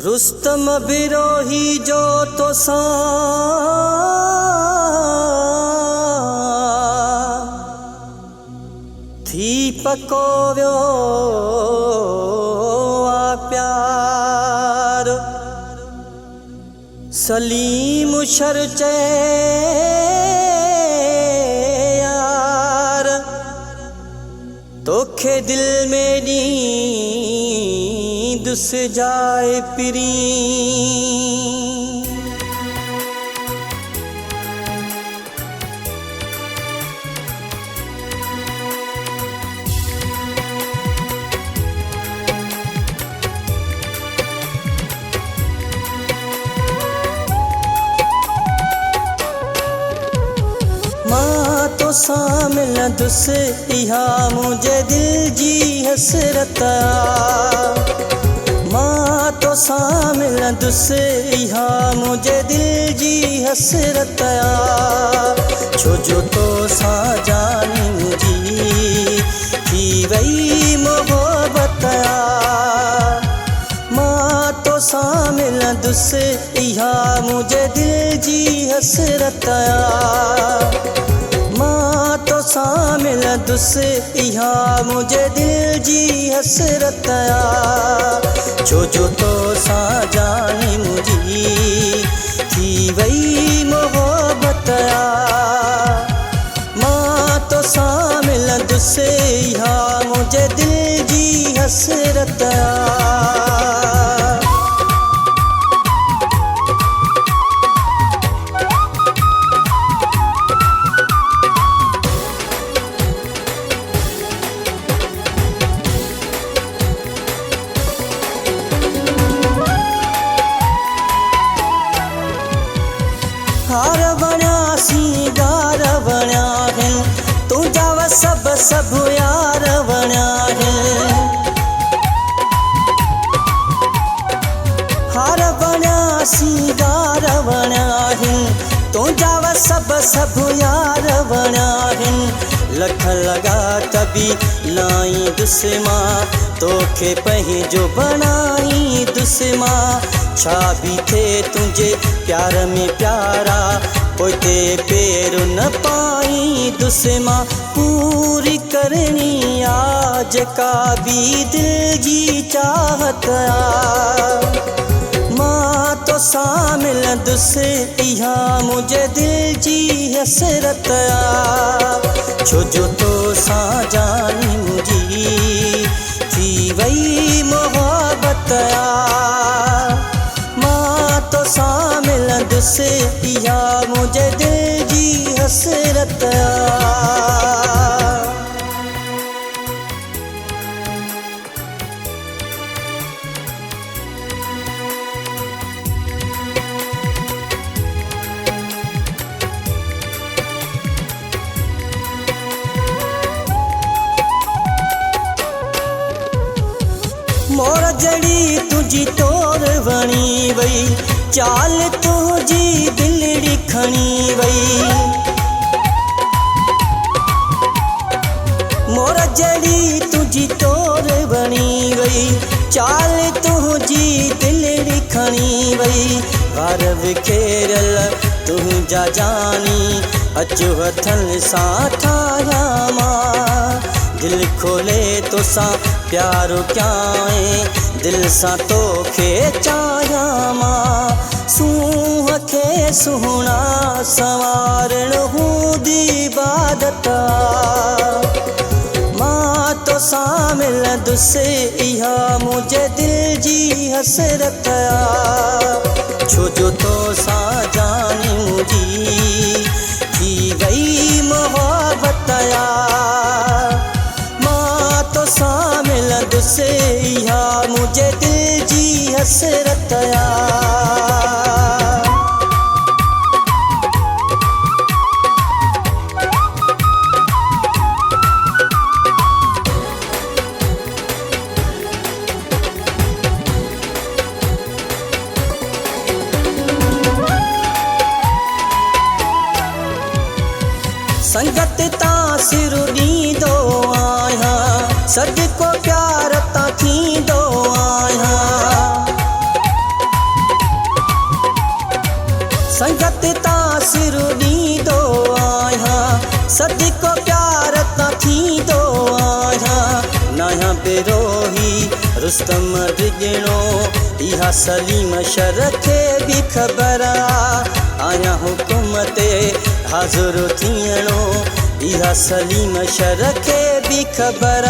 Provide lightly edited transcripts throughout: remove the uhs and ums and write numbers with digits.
रुस्तम बिरोही जो तो सा थी पकोव्यो आ प्यार सलीम शरचे यार तोखे दिल में नींद से जाए पिरी माँ तो सामिल दुस इहा मुझे दिल जी हसरत माँ तो सामिल दुस इहा मुझे दिल जी हसरत छो जो तो सा जानी मुझी थी वही मोहब्बत माँ तो सामिल दुस इहा मुझे दिल जी हसरत माँ तो सामिल दुस इहा मुझे दिल जी हसरत छो जो तो सा जानी मुझी थी वही मोहब्बत माँ तो सामिल दुस इहा मुझे दिल जी हसरत हार बण्या सिंगार बण्या हैं तुझा व सब सब यार बण्या हैं हार बण्या सिंगार बण्या हैं तुझा व सब सब यार बण्या हैं लख लगा कभी लाई दुस्मा तोखे पंहिंजो बनाई दुस्मा छा भी थे तुझे प्यार में प्यारा पोते पेर न पाई दुस्मा पूरी करनी आज का भी दिल जी चाहत माँ तो सामिल दुस इहा मुझे दिल जी हसरत छो जो तो सा जानी मुझी थी वही मोहब्बत तो सामिल दुस इहा मुझे दिल जी हसरत मोर जड़ी तुझी तोर वणी वई चाल तुझी दिलड़ी खणी वई मोर जड़ी तुझी तोर वणी वई चाल तुझी दिलड़ी खणी वई वार विखेरल तुझा जानी अचो हथन सां ठाहिया मां दिल खोले तो सा प्यारो क्याए दिल सा तोखे चाहिया मां सूह खे सुहणा संवारण हूंदी इबादत मां तो सामिल दुस इहा मुझे दिल जी हसरत छो जो तो सा जानी मुझी थी वही मोहब्बत तो सामिल दुस इहा मुझे दिल जी हसरत संगत तासिर ॾींदो आहियां सदिको प्यार तां थींदो आहियां संगत तासिर ॾींदो आहियां सदिको प्यार तां थींदो आहियां नया बिरोही रुस्तम डिॼणो इहा सलीम शर खे बि ख़बर आहियां हुकुम ते हाज़ुर थियणो इहा सलीम शर खे बि ख़बर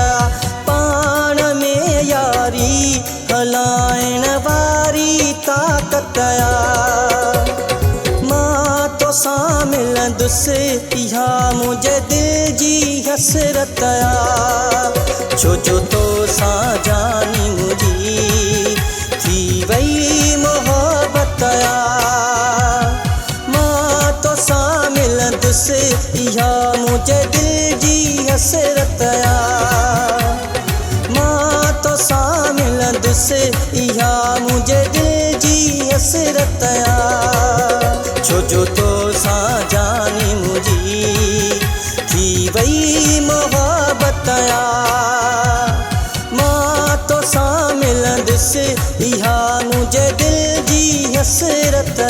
पाण में यारी हलाइण वारी ताक़त मां तोसां मिलंदुसि इहा मुंहिंजे दिलि जी हसरत छो जो तोसां जानी मुंहिंजी थी वई मोहबत मां तोसां मिलंदुसि इहा मुंहिंजे दिलि जी हसरत मां तोसां मिलंदुसि इहा मुंहिंजे दिलि जी हसरत छो जो तोसां जानी मुंहिंजी थी वई मोहबत मां तोसां मिलंदुसि इहा मुंहिंजे दिलि जी हसरत